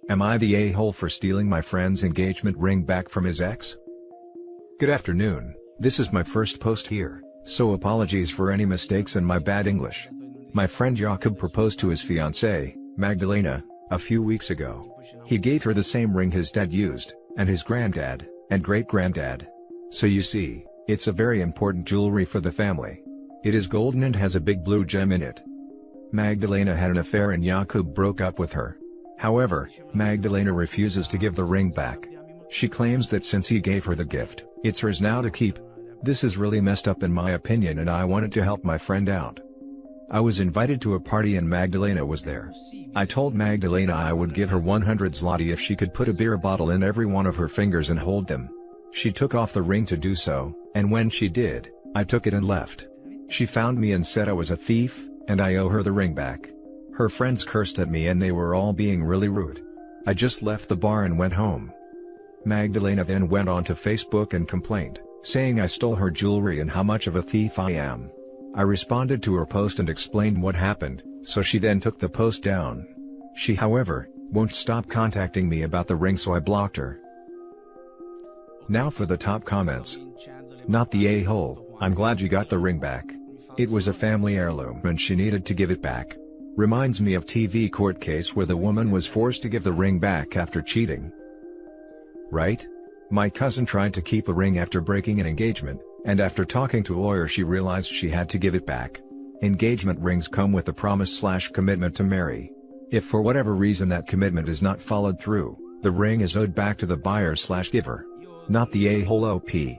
Am I the a-hole for stealing my friend's engagement ring back from his ex? Good afternoon, this is my first post here, so apologies for any mistakes and my bad English. My friend Jakob proposed to his fiancée, Magdalena, a few weeks ago. He gave her the same ring his dad used, and his granddad, and great-granddad. So you see, it's a very important jewelry for the family. It is golden and has a big blue gem in it. Magdalena had an affair and Jakob broke up with her. However, Magdalena refuses to give the ring back. She claims that since he gave her the gift, it's hers now to keep. This is really messed up in my opinion, and I wanted to help my friend out. I was invited to a party and Magdalena was there. I told Magdalena I would give her 100 zloty if she could put a beer bottle in every one of her fingers and hold them. She took off the ring to do so, and when she did, I took it and left. She found me and said I was a thief, and I owe her the ring back. Her friends cursed at me and they were all being really rude. I just left the bar and went home. Magdalena then went on to Facebook and complained, saying I stole her jewelry and how much of a thief I am. I responded to her post and explained what happened, so she then took the post down. She, however, won't stop contacting me about the ring, so I blocked her. Now for the top comments. Not the a-hole, I'm glad you got the ring back. It was a family heirloom and she needed to give it back. Reminds me of TV court case where the woman was forced to give the ring back after cheating. Right? My cousin tried to keep a ring after breaking an engagement, and after talking to a lawyer she realized she had to give it back. Engagement rings come with a promise/commitment to marry. If for whatever reason that commitment is not followed through, the ring is owed back to the buyer/giver. Not the a-hole OP.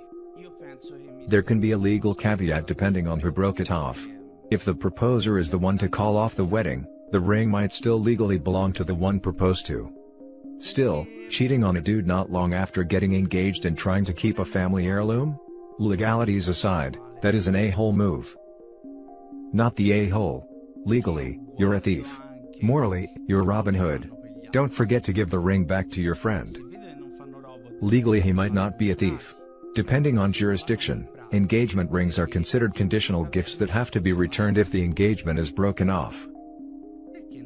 There can be a legal caveat depending on who broke it off. If the proposer is the one to call off the wedding, the ring might still legally belong to the one proposed to. Still, cheating on a dude not long after getting engaged and trying to keep a family heirloom? Legalities aside, that is an a-hole move. Not the a-hole. Legally, you're a thief. Morally, you're Robin Hood. Don't forget to give the ring back to your friend. Legally he might not be a thief. Depending on jurisdiction, engagement rings are considered conditional gifts that have to be returned if the engagement is broken off.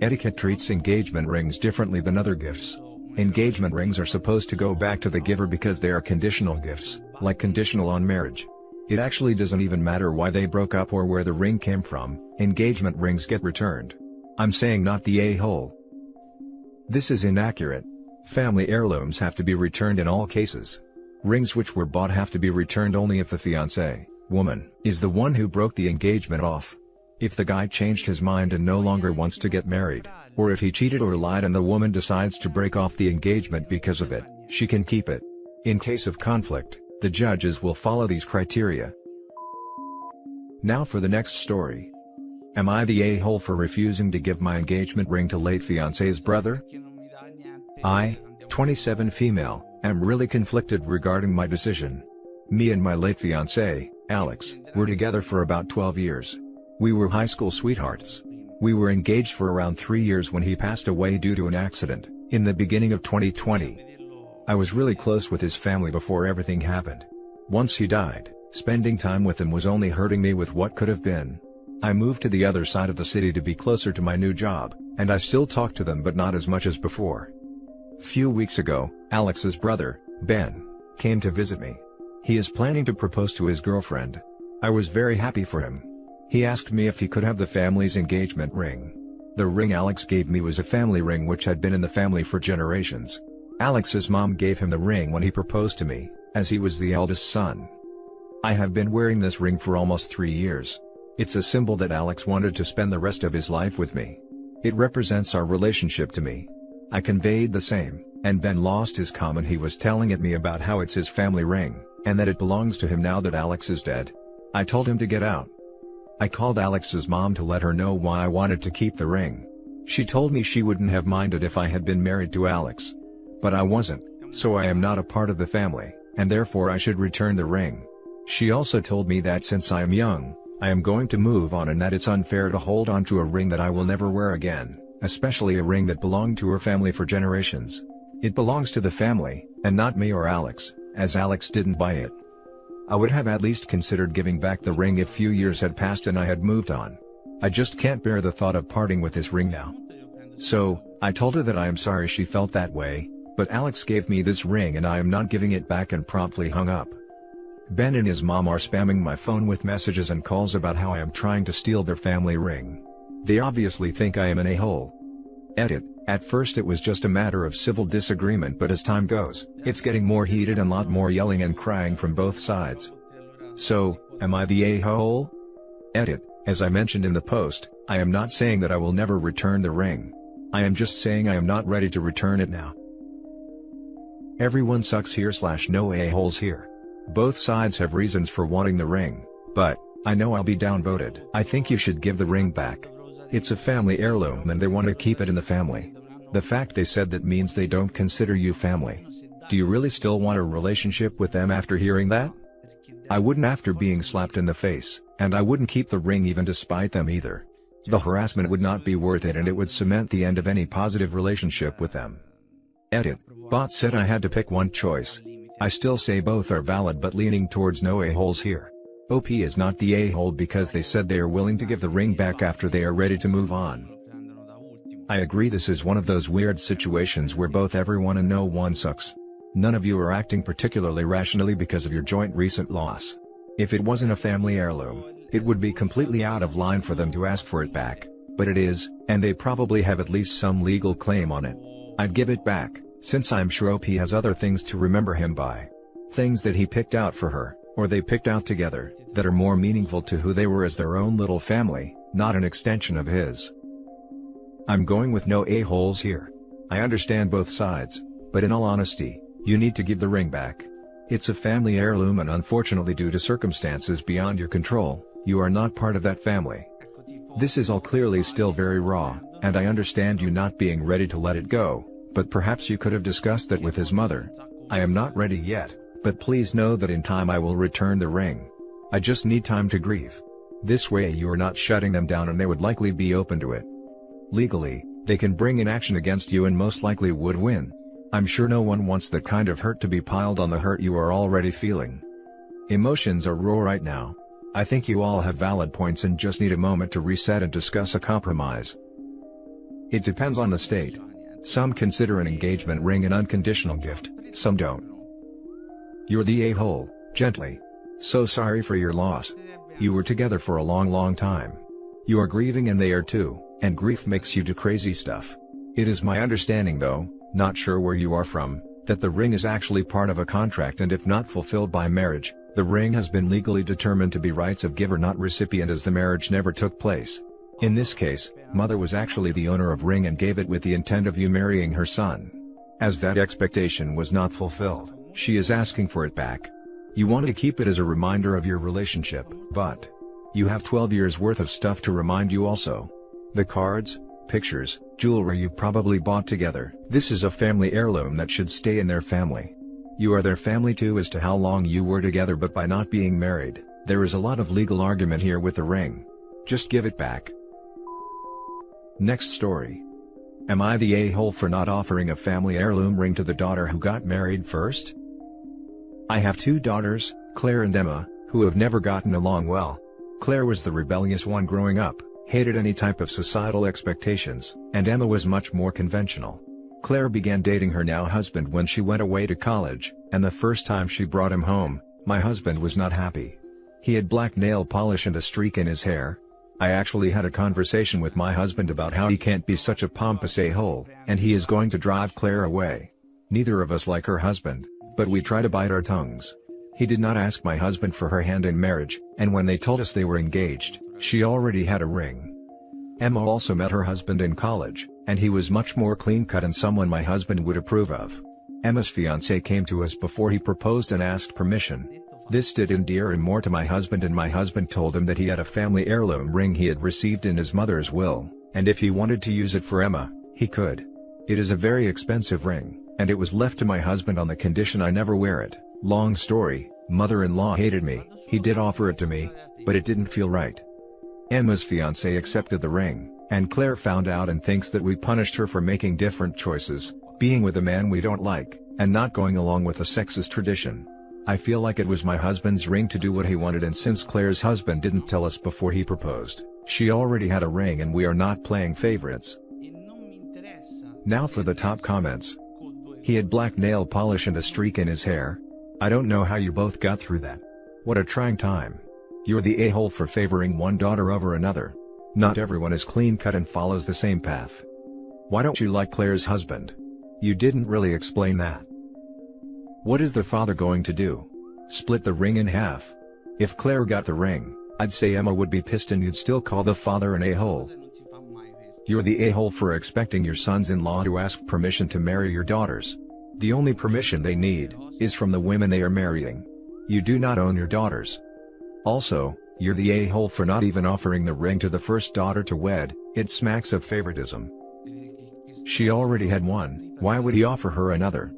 Etiquette treats engagement rings differently than other gifts. Engagement rings are supposed to go back to the giver because they are conditional gifts, like conditional on marriage. It actually doesn't even matter why they broke up or where the ring came from, engagement rings get returned. I'm saying not the a-hole. This is inaccurate. Family heirlooms have to be returned in all cases. Rings which were bought have to be returned only if the fiancée, woman, is the one who broke the engagement off. If the guy changed his mind and no longer wants to get married, or if he cheated or lied and the woman decides to break off the engagement because of it, she can keep it. In case of conflict, the judges will follow these criteria. Now for the next story. Am I the a-hole for refusing to give my engagement ring to late fiancé's brother? I, 27 female, am really conflicted regarding my decision. Me and my late fiancé, Alex, were together for about 12 years. We were high school sweethearts. We were engaged for around 3 years when he passed away due to an accident, in the beginning of 2020. I was really close with his family before everything happened. Once he died, spending time with him was only hurting me with what could have been. I moved to the other side of the city to be closer to my new job, and I still talk to them but not as much as before. Few weeks ago, Alex's brother, Ben, came to visit me. He is planning to propose to his girlfriend. I was very happy for him. He asked me if he could have the family's engagement ring. The ring Alex gave me was a family ring which had been in the family for generations. Alex's mom gave him the ring when he proposed to me, as he was the eldest son. I have been wearing this ring for almost 3 years. It's a symbol that Alex wanted to spend the rest of his life with me. It represents our relationship to me. I conveyed the same, and Ben lost his comment. He was telling me about how it's his family ring, and that it belongs to him now that Alex is dead. I told him to get out. I called Alex's mom to let her know why I wanted to keep the ring. She told me she wouldn't have minded if I had been married to Alex. But I wasn't, so I am not a part of the family, and therefore I should return the ring. She also told me that since I am young, I am going to move on and that it's unfair to hold on to a ring that I will never wear again, especially a ring that belonged to her family for generations. It belongs to the family, and not me or Alex, as Alex didn't buy it. I would have at least considered giving back the ring if few years had passed and I had moved on. I just can't bear the thought of parting with this ring now. So, I told her that I am sorry she felt that way, but Alex gave me this ring and I am not giving it back, and promptly hung up. Ben and his mom are spamming my phone with messages and calls about how I am trying to steal their family ring. They obviously think I am an a-hole. Edit. At first it was just a matter of civil disagreement, but as time goes, it's getting more heated and lot more yelling and crying from both sides. So, am I the a-hole? Edit. As I mentioned in the post, I am not saying that I will never return the ring. I am just saying I am not ready to return it now. Everyone sucks here / no a-holes here. Both sides have reasons for wanting the ring, but I know I'll be downvoted. I think you should give the ring back. It's a family heirloom and they want to keep it in the family. The fact they said that means they don't consider you family. Do you really still want a relationship with them after hearing that? I wouldn't after being slapped in the face, and I wouldn't keep the ring even despite them either. The harassment would not be worth it and it would cement the end of any positive relationship with them. Edit. Bot said I had to pick one choice. I still say both are valid but leaning towards no a-holes here. OP is not the a-hole because they said they are willing to give the ring back after they are ready to move on. I agree this is one of those weird situations where both everyone and no one sucks. None of you are acting particularly rationally because of your joint recent loss. If it wasn't a family heirloom, it would be completely out of line for them to ask for it back, but it is, and they probably have at least some legal claim on it. I'd give it back, since I'm sure OP has other things to remember him by. Things that he picked out for her, or they picked out together, that are more meaningful to who they were as their own little family, not an extension of his. I'm going with no a-holes here. I understand both sides, but in all honesty, you need to give the ring back. It's a family heirloom and unfortunately due to circumstances beyond your control, you are not part of that family. This is all clearly still very raw, and I understand you not being ready to let it go, but perhaps you could have discussed that with his mother. I am not ready yet, but please know that in time I will return the ring. I just need time to grieve. This way you are not shutting them down and they would likely be open to it. Legally, they can bring in action against you and most likely would win. I'm sure no one wants that kind of hurt to be piled on the hurt you are already feeling. Emotions are raw right now. I think you all have valid points and just need a moment to reset and discuss a compromise. It depends on the state. Some consider an engagement ring an unconditional gift, some don't. You're the a-hole, gently. So sorry for your loss. You were together for a long time. You are grieving and they are too, and grief makes you do crazy stuff. It is my understanding though, not sure where you are from, that the ring is actually part of a contract and if not fulfilled by marriage, the ring has been legally determined to be rights of giver not recipient as the marriage never took place. In this case, mother was actually the owner of ring and gave it with the intent of you marrying her son. As that expectation was not fulfilled, she is asking for it back. You want to keep it as a reminder of your relationship, but you have 12 years worth of stuff to remind you also. The cards, pictures, jewelry you probably bought together. This is a family heirloom that should stay in their family. You are their family too as to how long you were together, but by not being married, there is a lot of legal argument here with the ring. Just give it back. Next story. Am I the a-hole for not offering a family heirloom ring to the daughter who got married first? I have two daughters, Claire and Emma, who have never gotten along well. Claire was the rebellious one growing up, hated any type of societal expectations, and Emma was much more conventional. Claire began dating her now husband when she went away to college, and the first time she brought him home, my husband was not happy. He had black nail polish and a streak in his hair. I actually had a conversation with my husband about how he can't be such a pompous a-hole, and he is going to drive Claire away. Neither of us like her husband, but we try to bite our tongues. He did not ask my husband for her hand in marriage, and when they told us they were engaged, she already had a ring. Emma also met her husband in college, and he was much more clean-cut and someone my husband would approve of. Emma's fiancé came to us before he proposed and asked permission. This did endear him more to my husband, and my husband told him that he had a family heirloom ring he had received in his mother's will, and if he wanted to use it for Emma, he could. It is a very expensive ring, and it was left to my husband on the condition I never wear it. Long story, mother-in-law hated me. He did offer it to me, but it didn't feel right. Emma's fiancé accepted the ring, and Claire found out and thinks that we punished her for making different choices, being with a man we don't like, and not going along with a sexist tradition. I feel like it was my husband's ring to do what he wanted, and since Claire's husband didn't tell us before he proposed, she already had a ring and we are not playing favorites. Now for the top comments. He had black nail polish and a streak in his hair. I don't know how you both got through that. What a trying time. You're the a-hole for favoring one daughter over another. Not everyone is clean-cut and follows the same path. Why don't you like Claire's husband? You didn't really explain that. What is the father going to do? Split the ring in half? If Claire got the ring, I'd say Emma would be pissed and you'd still call the father an a-hole. You're the a-hole for expecting your sons-in-law to ask permission to marry your daughters. The only permission they need is from the women they are marrying. You do not own your daughters. Also, you're the a-hole for not even offering the ring to the first daughter to wed. It smacks of favoritism. She already had one, why would he offer her another?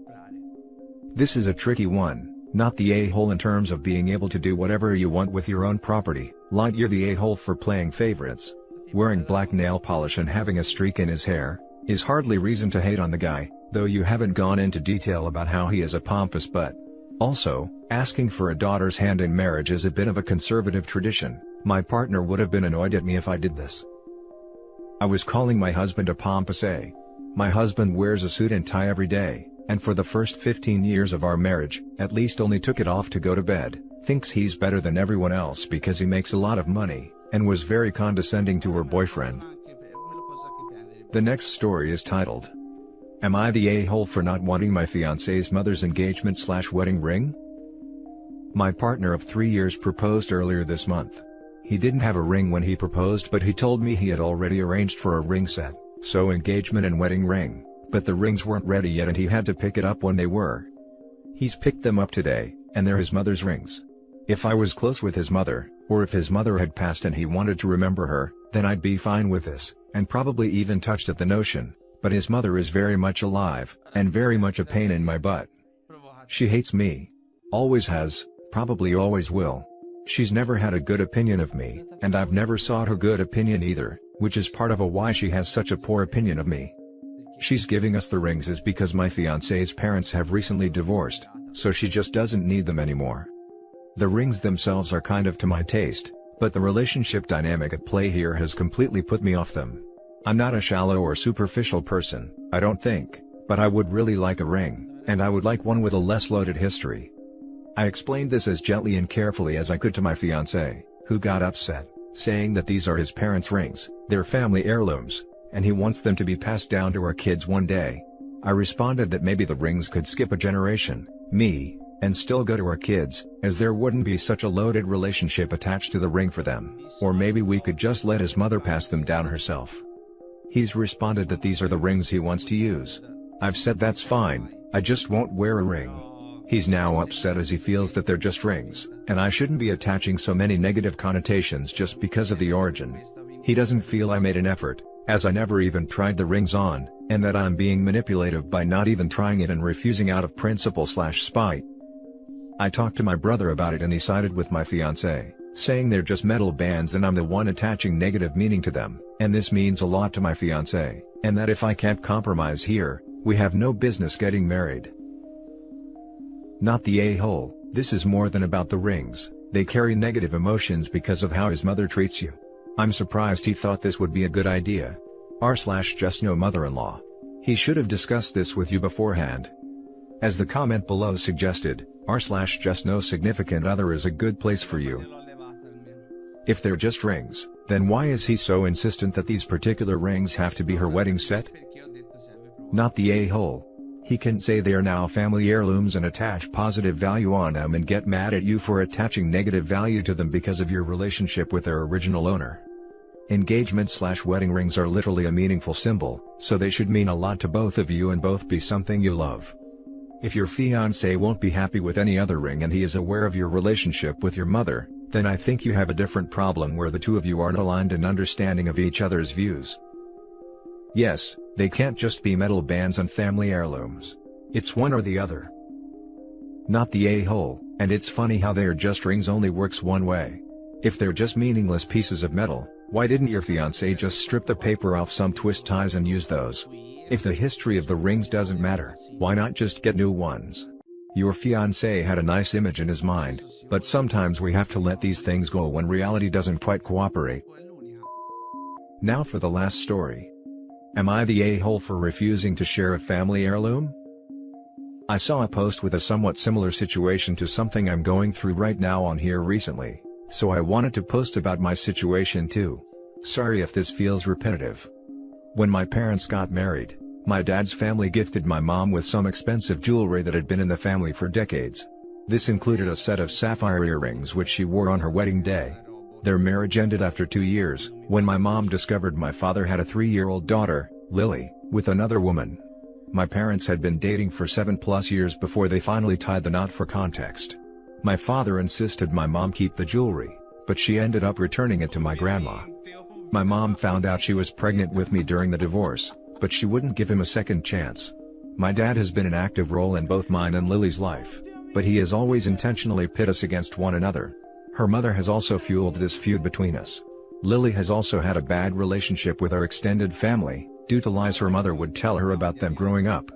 This is a tricky one, not the a-hole in terms of being able to do whatever you want with your own property, like you're the a-hole for playing favorites. Wearing black nail polish and having a streak in his hair is hardly reason to hate on the guy, though you haven't gone into detail about how he is a pompous butt. Also, asking for a daughter's hand in marriage is a bit of a conservative tradition. My partner would have been annoyed at me if I did this. I was calling my husband a pompous a. My husband wears a suit and tie every day, and for the first 15 years of our marriage, at least only took it off to go to bed, thinks he's better than everyone else because he makes a lot of money, and was very condescending to her boyfriend. The next story is titled, Am I the a-hole for not wanting my fiancé's mother's engagement/wedding ring? My partner of 3 years proposed earlier this month. He didn't have a ring when he proposed, but he told me he had already arranged for a ring set, so engagement and wedding ring, but the rings weren't ready yet and he had to pick it up when they were. He's picked them up today, and they're his mother's rings. If I was close with his mother, or if his mother had passed and he wanted to remember her, then I'd be fine with this, and probably even touched at the notion, but his mother is very much alive, and very much a pain in my butt. She hates me. Always has, probably always will. She's never had a good opinion of me, and I've never sought her good opinion either, which is part of why she has such a poor opinion of me. She's giving us the rings is because my fiancé's parents have recently divorced, so she just doesn't need them anymore. The rings themselves are kind of to my taste, but the relationship dynamic at play here has completely put me off them. I'm not a shallow or superficial person, I don't think, but I would really like a ring, and I would like one with a less loaded history. I explained this as gently and carefully as I could to my fiancé, who got upset, saying that these are his parents' rings, they're family heirlooms, and he wants them to be passed down to our kids one day. I responded that maybe the rings could skip a generation, me, and still go to our kids, as there wouldn't be such a loaded relationship attached to the ring for them, or maybe we could just let his mother pass them down herself. He's responded that these are the rings he wants to use. I've said that's fine, I just won't wear a ring. He's now upset as he feels that they're just rings, and I shouldn't be attaching so many negative connotations just because of the origin. He doesn't feel I made an effort, as I never even tried the rings on, and that I'm being manipulative by not even trying it and refusing out of principle/spite. I talked to my brother about it and he sided with my fiancé, saying they're just metal bands and I'm the one attaching negative meaning to them, and this means a lot to my fiancé, and that if I can't compromise here, we have no business getting married. Not the a-hole, this is more than about the rings, they carry negative emotions because of how his mother treats you. I'm surprised he thought this would be a good idea. R/just no mother-in-law. He should have discussed this with you beforehand. As the comment below suggested, R/just no significant other is a good place for you. If they're just rings, then why is he so insistent that these particular rings have to be her wedding set? Not the a-hole. He can say they are now family heirlooms and attach positive value on them and get mad at you for attaching negative value to them because of your relationship with their original owner. Engagement/wedding rings are literally a meaningful symbol, so they should mean a lot to both of you and both be something you love. If your fiancé won't be happy with any other ring and he is aware of your relationship with your mother, then I think you have a different problem where the two of you aren't aligned and understanding of each other's views. Yes, they can't just be metal bands and family heirlooms. It's one or the other. Not the a-hole, and it's funny how they're just rings only works one way. If they're just meaningless pieces of metal, why didn't your fiancé just strip the paper off some twist ties and use those? If the history of the rings doesn't matter, why not just get new ones? Your fiancé had a nice image in his mind, but sometimes we have to let these things go when reality doesn't quite cooperate. Now for the last story. Am I the a-hole for refusing to share a family heirloom? I saw a post with a somewhat similar situation to something I'm going through right now on here recently, so I wanted to post about my situation too. Sorry if this feels repetitive. When my parents got married, my dad's family gifted my mom with some expensive jewelry that had been in the family for decades. This included a set of sapphire earrings which she wore on her wedding day. Their marriage ended after 2 years, when my mom discovered my father had a 3-year-old daughter, Lily, with another woman. My parents had been dating for 7+ years before they finally tied the knot. For context, my father insisted my mom keep the jewelry, but she ended up returning it to my grandma. My mom found out she was pregnant with me during the divorce, but she wouldn't give him a second chance. My dad has been an active role in both mine and Lily's life, but he has always intentionally pit us against one another. Her mother has also fueled this feud between us. Lily has also had a bad relationship with our extended family, due to lies her mother would tell her about them growing up.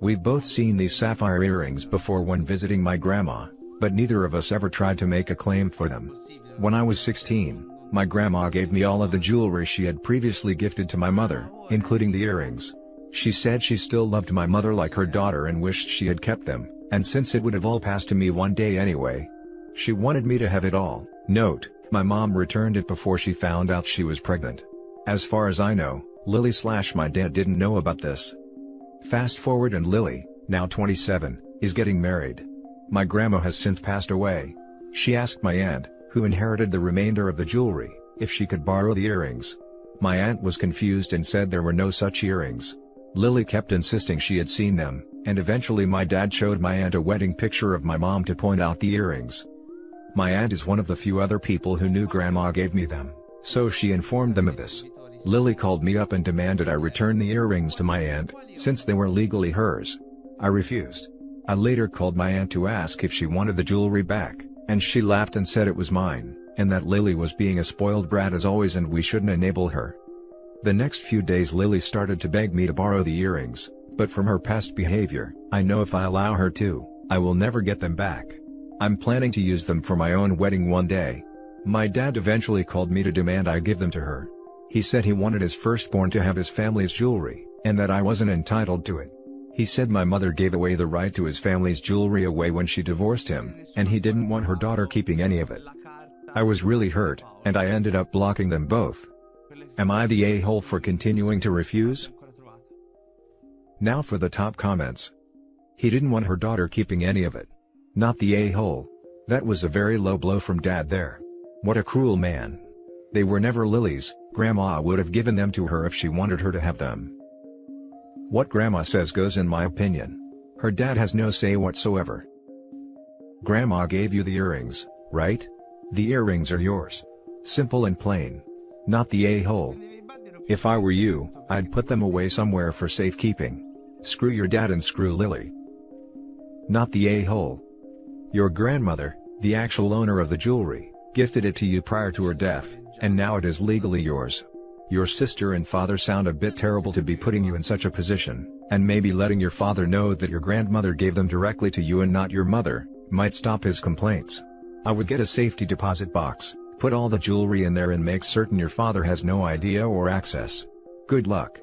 We've both seen these sapphire earrings before when visiting my grandma, but neither of us ever tried to make a claim for them. When I was 16, my grandma gave me all of the jewelry she had previously gifted to my mother, including the earrings. She said she still loved my mother like her daughter and wished she had kept them, and since it would have all passed to me one day anyway, she wanted me to have it all. Note, my mom returned it before she found out she was pregnant. As far as I know, Lily/my dad didn't know about this. Fast forward and Lily, now 27, is getting married. My grandma has since passed away. She asked my aunt, who inherited the remainder of the jewelry, if she could borrow the earrings. My aunt was confused and said there were no such earrings. Lily kept insisting she had seen them, and eventually my dad showed my aunt a wedding picture of my mom to point out the earrings. My aunt is one of the few other people who knew grandma gave me them, so she informed them of this. Lily called me up and demanded I return the earrings to my aunt, since they were legally hers. I refused. I later called my aunt to ask if she wanted the jewelry back, and she laughed and said it was mine, and that Lily was being a spoiled brat as always and we shouldn't enable her. The next few days Lily started to beg me to borrow the earrings, but from her past behavior, I know if I allow her to, I will never get them back. I'm planning to use them for my own wedding one day. My dad eventually called me to demand I give them to her. He said he wanted his firstborn to have his family's jewelry, and that I wasn't entitled to it. He said my mother gave away the right to his family's jewelry away when she divorced him, and he didn't want her daughter keeping any of it. I was really hurt, and I ended up blocking them both. Am I the a-hole for continuing to refuse? Now for the top comments. He didn't want her daughter keeping any of it. Not the a-hole. That was a very low blow from dad there. What a cruel man. They were never Lily's, grandma would have given them to her if she wanted her to have them. What grandma says goes in my opinion. Her dad has no say whatsoever. Grandma gave you the earrings, right? The earrings are yours. Simple and plain. Not the a-hole. If I were you, I'd put them away somewhere for safekeeping. Screw your dad and screw Lily. Not the a-hole. Your grandmother, the actual owner of the jewelry, gifted it to you prior to her death, and now it is legally yours. Your sister and father sound a bit terrible to be putting you in such a position, and maybe letting your father know that your grandmother gave them directly to you and not your mother, might stop his complaints. I would get a safety deposit box, put all the jewelry in there and make certain your father has no idea or access. Good luck.